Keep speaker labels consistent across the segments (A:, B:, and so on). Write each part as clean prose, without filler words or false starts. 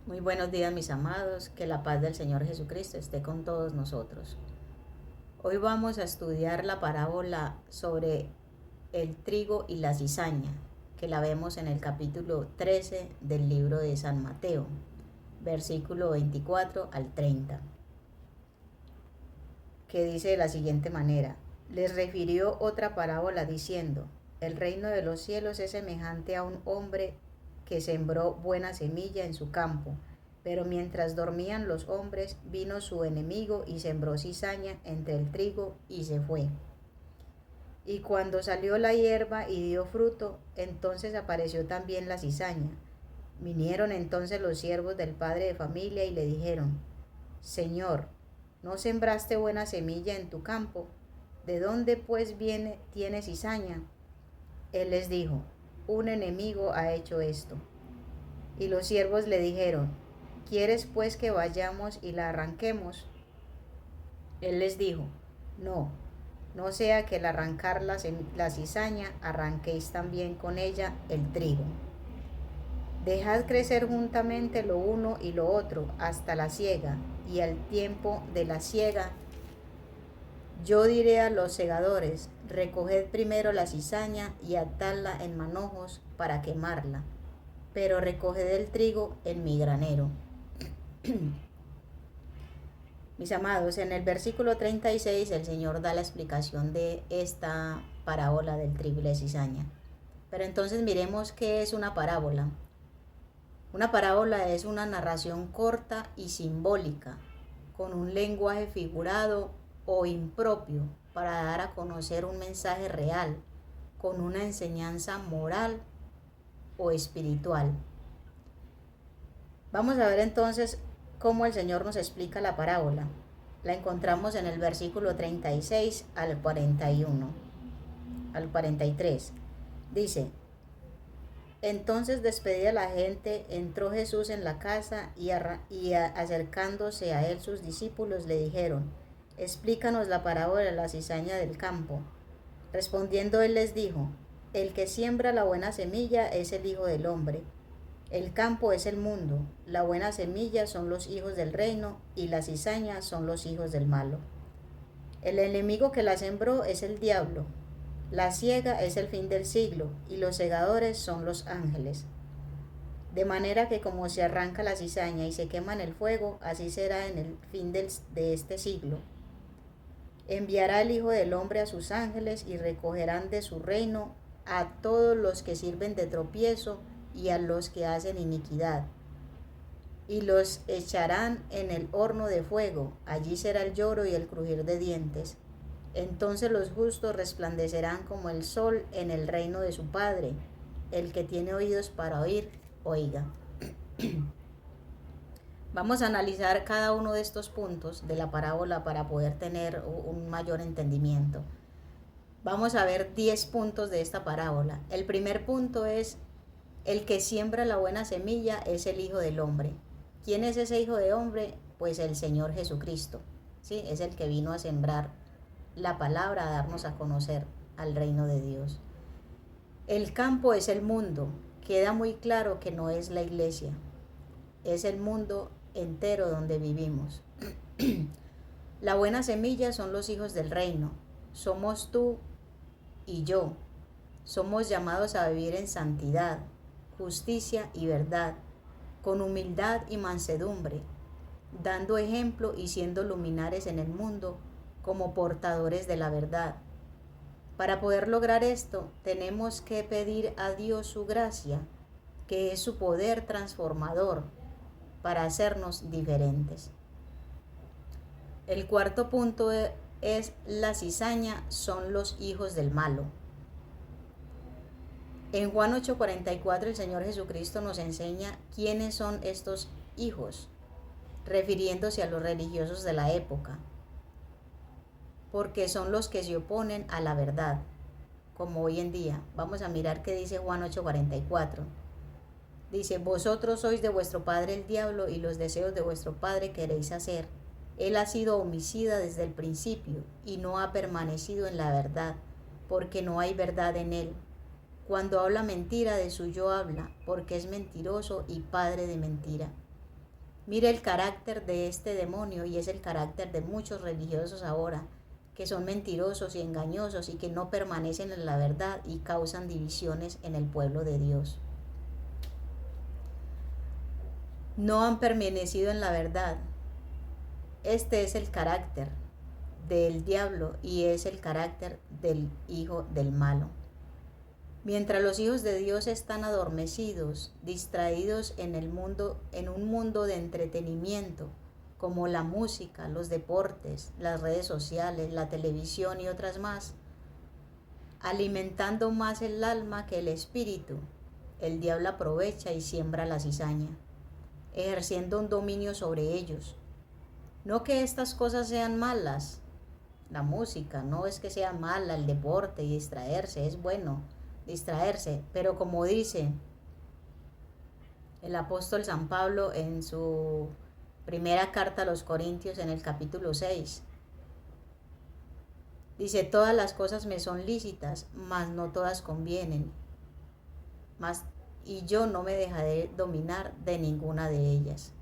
A: Muy buenos días, mis amados, que la paz del Señor Jesucristo esté con todos nosotros. Hoy vamos a estudiar la parábola sobre el trigo y la cizaña, que la vemos en el capítulo 13 del libro de San Mateo, versículo 24 al 30, que dice de la siguiente manera: les refirió otra parábola diciendo, el reino de los cielos es semejante a un hombre que sembró buena semilla en su campo. Pero mientras dormían los hombres, vino su enemigo y sembró cizaña entre el trigo y se fue. Y cuando salió la hierba y dio fruto, entonces apareció también la cizaña. Vinieron entonces los siervos del padre de familia y le dijeron, Señor, ¿no sembraste buena semilla en tu campo? ¿De dónde pues tiene cizaña? Él les dijo, un enemigo ha hecho esto. Y los siervos le dijeron, ¿quieres pues que vayamos y la arranquemos? Él les dijo, no, no sea que al arrancar la cizaña arranquéis también con ella el trigo. Dejad crecer juntamente lo uno y lo otro hasta la siega, y al tiempo de la siega yo diré a los segadores, recoged primero la cizaña y atadla en manojos para quemarla, pero recoged el trigo en mi granero. Mis amados, en el versículo 36 el Señor da la explicación de esta parábola del trigo y la cizaña. Pero entonces miremos qué es una parábola. Una parábola es una narración corta y simbólica, con un lenguaje figurado o impropio para dar a conocer un mensaje real, con una enseñanza moral o espiritual. Vamos a ver entonces cómo el Señor nos explica la parábola. La encontramos en el versículo 36 al 41, al 43. Dice, entonces despedida la gente, entró Jesús en la casa y acercándose a él sus discípulos le dijeron, explícanos la parábola de la cizaña del campo. Respondiendo él les dijo, el que siembra la buena semilla es el Hijo del Hombre. El campo es el mundo, la buena semilla son los hijos del reino y la cizaña son los hijos del malo. El enemigo que la sembró es el diablo. La siega es el fin del siglo y los segadores son los ángeles. De manera que como se arranca la cizaña y se quema en el fuego, así será en el fin de este siglo. Enviará el Hijo del Hombre a sus ángeles y recogerán de su reino a todos los que sirven de tropiezo y a los que hacen iniquidad, y los echarán en el horno de fuego, allí será el lloro y el crujir de dientes. Entonces los justos resplandecerán como el sol en el reino de su Padre. El que tiene oídos para oír, oiga. Vamos a analizar cada uno de estos puntos de la parábola para poder tener un mayor entendimiento. Vamos a ver 10 puntos de esta parábola. El primer punto es, el que siembra la buena semilla es el Hijo del Hombre. ¿Quién es ese Hijo de Hombre? Pues el Señor Jesucristo. ¿Sí? Es el que vino a sembrar la palabra, a darnos a conocer al reino de Dios. El campo es el mundo. Queda muy claro que no es la iglesia. Es el mundo entero donde vivimos. La buena semilla son los hijos del reino. Somos tú y yo. Somos llamados a vivir en santidad, justicia y verdad, con humildad y mansedumbre, dando ejemplo y siendo luminares en el mundo como portadores de la verdad. Para poder lograr esto, tenemos que pedir a Dios su gracia, que es su poder transformador, para hacernos diferentes. El cuarto punto es la cizaña son los hijos del malo. En Juan 8:44 el Señor Jesucristo nos enseña quiénes son estos hijos, refiriéndose a los religiosos de la época, porque son los que se oponen a la verdad, como hoy en día. Vamos a mirar qué dice Juan 8:44. Dice, vosotros sois de vuestro padre el diablo y los deseos de vuestro padre queréis hacer. Él ha sido homicida desde el principio y no ha permanecido en la verdad, porque no hay verdad en él. Cuando habla mentira, de suyo habla, porque es mentiroso y padre de mentira. Mire el carácter de este demonio y es el carácter de muchos religiosos ahora, que son mentirosos y engañosos y que no permanecen en la verdad y causan divisiones en el pueblo de Dios. No han permanecido en la verdad. Este es el carácter del diablo y es el carácter del hijo del malo. Mientras los hijos de Dios están adormecidos, distraídos en un mundo de entretenimiento, como la música, los deportes, las redes sociales, la televisión y otras más, alimentando más el alma que el espíritu, el diablo aprovecha y siembra la cizaña, ejerciendo un dominio sobre ellos. No que estas cosas sean malas, la música, no es que sea mala, el deporte y distraerse, es bueno distraerse, pero como dice el apóstol San Pablo en su primera carta a los Corintios en el capítulo 6, dice, todas las cosas me son lícitas, mas no todas convienen, y yo no me dejaré dominar de ninguna de ellas.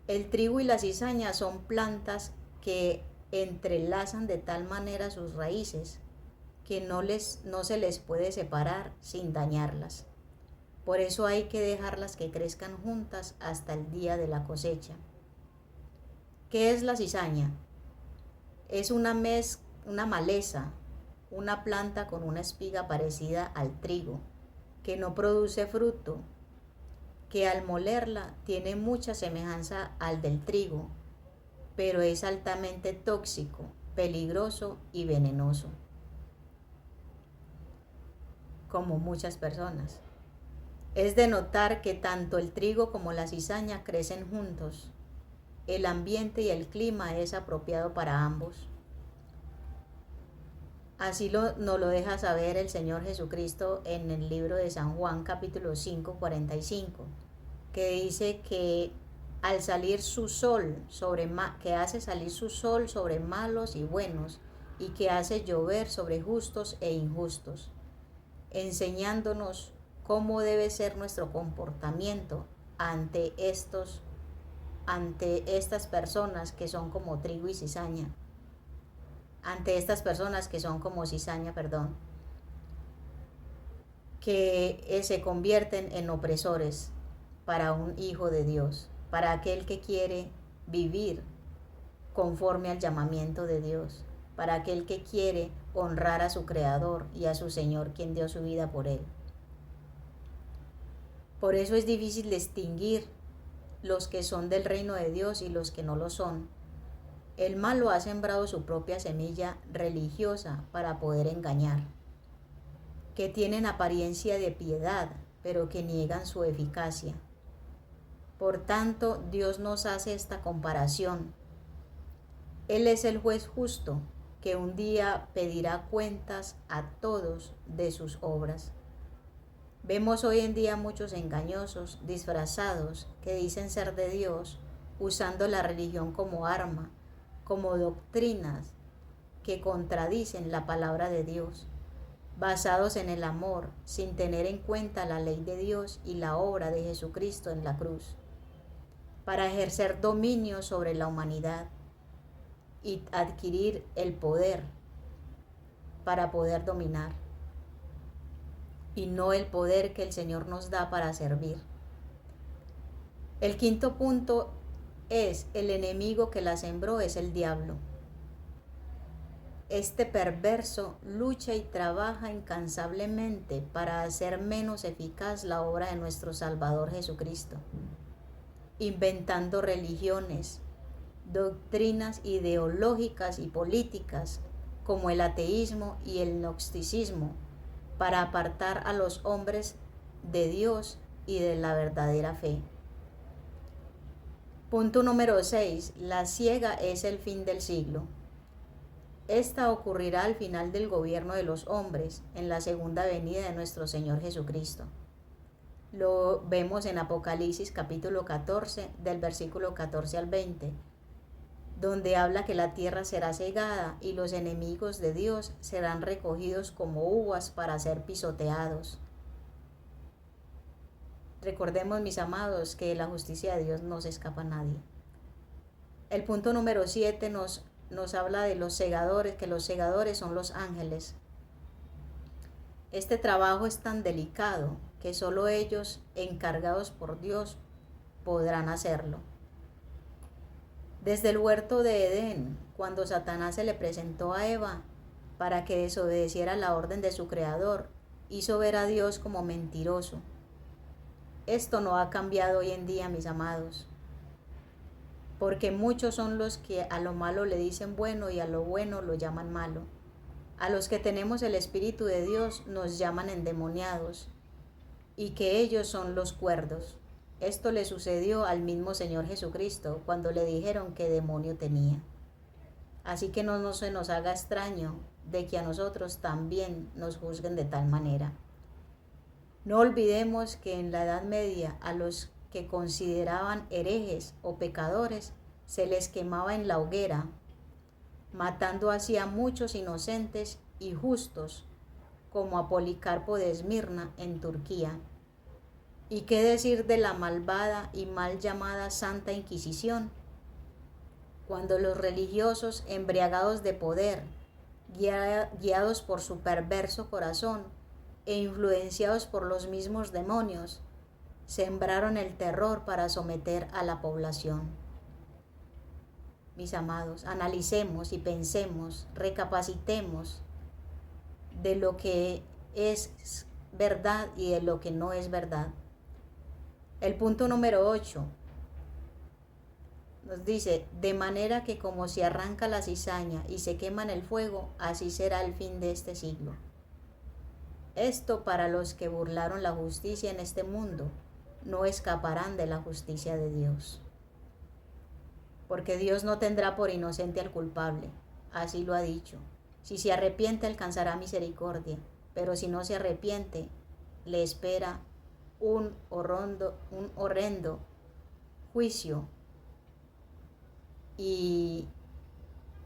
A: El trigo y la cizaña son plantas que entrelazan de tal manera sus raíces que no se les puede separar sin dañarlas. Por eso hay que dejarlas que crezcan juntas hasta el día de la cosecha. ¿Qué es la cizaña? Es una maleza, una planta con una espiga parecida al trigo, que no produce fruto, que al molerla tiene mucha semejanza al del trigo, pero es altamente tóxico, peligroso y venenoso, como muchas personas. Es de notar que tanto el trigo como la cizaña crecen juntos. El ambiente y el clima es apropiado para ambos. Así nos lo deja saber el Señor Jesucristo en el libro de San Juan, capítulo 5, 45, que dice que al salir su sol que hace salir su sol sobre malos y buenos, y que hace llover sobre justos e injustos, enseñándonos cómo debe ser nuestro comportamiento ante estas personas que son como trigo y cizaña, ante estas personas que son como cizaña, que se convierten en opresores para un hijo de Dios, para aquel que quiere vivir conforme al llamamiento de Dios, para aquel que quiere honrar a su Creador y a su Señor, quien dio su vida por él. Por eso es difícil distinguir los que son del reino de Dios y los que no lo son. El malo ha sembrado su propia semilla religiosa para poder engañar, que tienen apariencia de piedad, pero que niegan su eficacia. Por tanto, Dios nos hace esta comparación. Él es el juez justo, que un día pedirá cuentas a todos de sus obras. Vemos hoy en día muchos engañosos, disfrazados, que dicen ser de Dios, usando la religión como arma, como doctrinas que contradicen la palabra de Dios, basados en el amor, sin tener en cuenta la ley de Dios y la obra de Jesucristo en la cruz, para ejercer dominio sobre la humanidad y adquirir el poder para poder dominar, y no el poder que el Señor nos da para servir. El quinto punto es: el enemigo que la sembró es el diablo. Este perverso lucha y trabaja incansablemente para hacer menos eficaz la obra de nuestro Salvador Jesucristo, inventando religiones, doctrinas ideológicas y políticas como el ateísmo y el gnosticismo, para apartar a los hombres de Dios y de la verdadera fe. Punto número 6. La siega es el fin del siglo. Esta ocurrirá al final del gobierno de los hombres, en la segunda venida de nuestro Señor Jesucristo. Lo vemos en Apocalipsis capítulo 14, del versículo 14 al 20, donde habla que la tierra será cegada y los enemigos de Dios serán recogidos como uvas para ser pisoteados. Recordemos, mis amados, que de la justicia de Dios no se escapa nadie. El punto número 7 nos habla de los segadores, que los segadores son los ángeles. Este trabajo es tan delicado que solo ellos, encargados por Dios, podrán hacerlo. Desde el huerto de Edén, cuando Satanás se le presentó a Eva para que desobedeciera la orden de su creador, hizo ver a Dios como mentiroso. Esto no ha cambiado hoy en día, mis amados, porque muchos son los que a lo malo le dicen bueno y a lo bueno lo llaman malo. A los que tenemos el Espíritu de Dios nos llaman endemoniados y que ellos son los cuerdos. Esto le sucedió al mismo Señor Jesucristo cuando le dijeron qué demonio tenía. Así que no se nos haga extraño de que a nosotros también nos juzguen de tal manera. No olvidemos que en la Edad Media a los que consideraban herejes o pecadores se les quemaba en la hoguera, matando así a muchos inocentes y justos, como a Policarpo de Esmirna en Turquía. ¿Y qué decir de la malvada y mal llamada Santa Inquisición? Cuando los religiosos, embriagados de poder, guiados por su perverso corazón e influenciados por los mismos demonios, sembraron el terror para someter a la población. Mis amados, analicemos y pensemos, recapacitemos de lo que es verdad y de lo que no es verdad. El punto número 8 nos dice, de manera que como se arranca la cizaña y se quema en el fuego, así será el fin de este siglo. Esto para los que burlaron la justicia en este mundo, no escaparán de la justicia de Dios. Porque Dios no tendrá por inocente al culpable, así lo ha dicho. Si se arrepiente alcanzará misericordia, pero si no se arrepiente, le espera un horrendo juicio y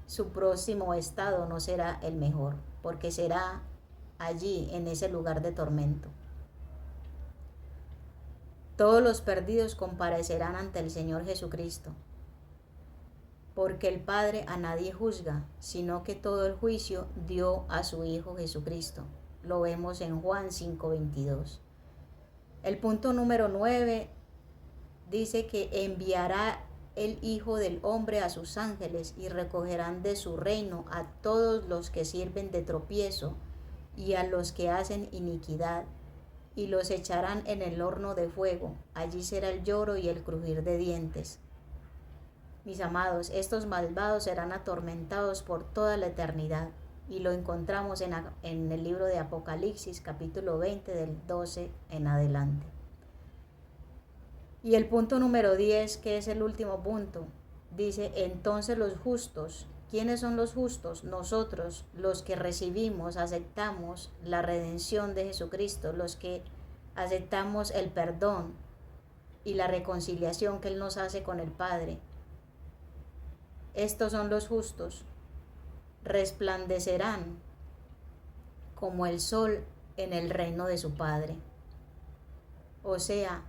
A: su próximo estado no será el mejor, porque será allí en ese lugar de tormento. Todos los perdidos comparecerán ante el Señor Jesucristo, porque el Padre a nadie juzga, sino que todo el juicio dio a su Hijo Jesucristo. Lo vemos en Juan 5:22. El punto número 9 dice que enviará el Hijo del Hombre a sus ángeles y recogerán de su reino a todos los que sirven de tropiezo y a los que hacen iniquidad, y los echarán en el horno de fuego. Allí será el lloro y el crujir de dientes. Mis amados, estos malvados serán atormentados por toda la eternidad, y lo encontramos en el libro de Apocalipsis, capítulo 20, del 12 en adelante. Y el punto número 10, que es el último punto, dice, entonces los justos. ¿Quiénes son los justos? Nosotros, los que recibimos, aceptamos la redención de Jesucristo, los que aceptamos el perdón y la reconciliación que Él nos hace con el Padre. Estos son los justos. Resplandecerán como el sol en el reino de su Padre. O sea,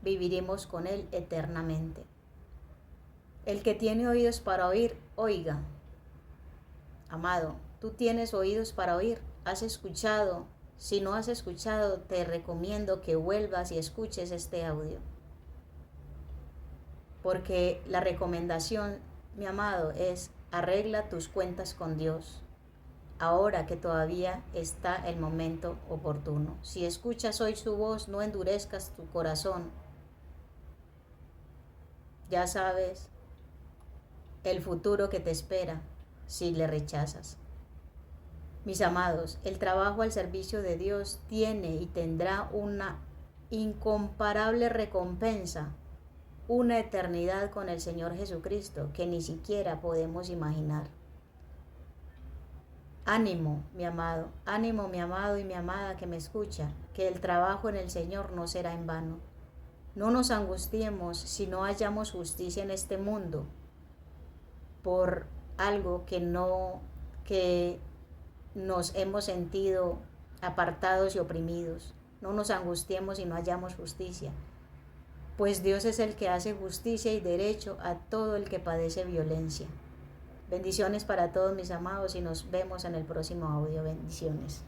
A: viviremos con Él eternamente. El que tiene oídos para oír, oiga. Amado, tú tienes oídos para oír, has escuchado. Si no has escuchado, te recomiendo que vuelvas y escuches este audio. Porque la recomendación, mi amado, es arregla tus cuentas con Dios, ahora que todavía está el momento oportuno. Si escuchas hoy su voz, no endurezcas tu corazón. Ya sabes el futuro que te espera si le rechazas. Mis amados, el trabajo al servicio de Dios tiene y tendrá una incomparable recompensa, una eternidad con el Señor Jesucristo que ni siquiera podemos imaginar. Ánimo, mi amado y mi amada que me escucha, que el trabajo en el Señor no será en vano. No nos angustiemos si no hallamos justicia en este mundo por algo que nos hemos sentido apartados y oprimidos. no nos angustiemos si no hallamos justicia, pues Dios es el que hace justicia y derecho a todo el que padece violencia. Bendiciones para todos mis amados y nos vemos en el próximo audio. Bendiciones.